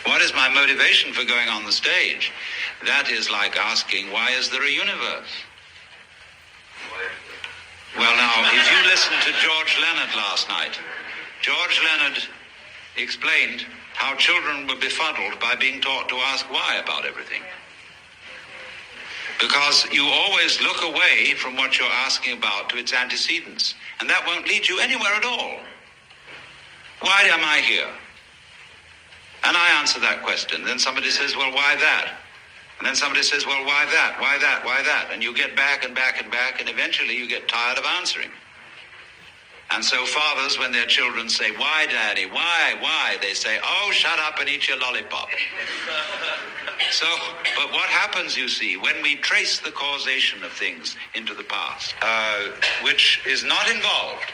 What is my motivation for going on the stage? That is like asking, why is there a universe? Well, now, if you listened to George Leonard last night, George Leonard explained how children were befuddled by being taught to ask why about everything. Because you always look away from what you're asking about to its antecedents, and that won't lead you anywhere at all. Why am I here? And I answer that question. Then somebody says, well, why that? And then somebody says, well, why that? Why that? Why that? And you get back and back and back, and eventually you get tired of answering. And so fathers, when their children say, why, Daddy? Why? They say, oh, shut up and eat your lollipop. So, but what happens, you see, when we trace the causation of things into the past, which is not involved,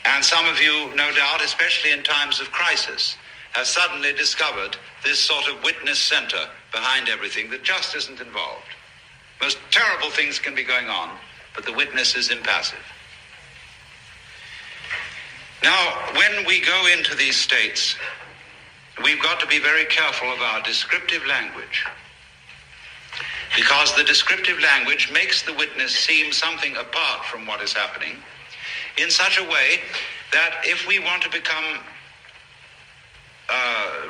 and some of you, no doubt, especially in times of crisis, have suddenly discovered this sort of witness center behind everything that just isn't involved. Most terrible things can be going on, but the witness is impassive. Now, when we go into these states, we've got to be very careful of our descriptive language, because the descriptive language makes the witness seem something apart from what is happening in such a way that if we want to become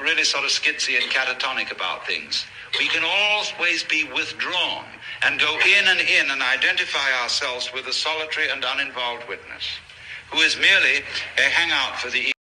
really sort of skitsy and catatonic about things, we can always be withdrawn and go in and identify ourselves with a solitary and uninvolved witness who is merely a hangout for the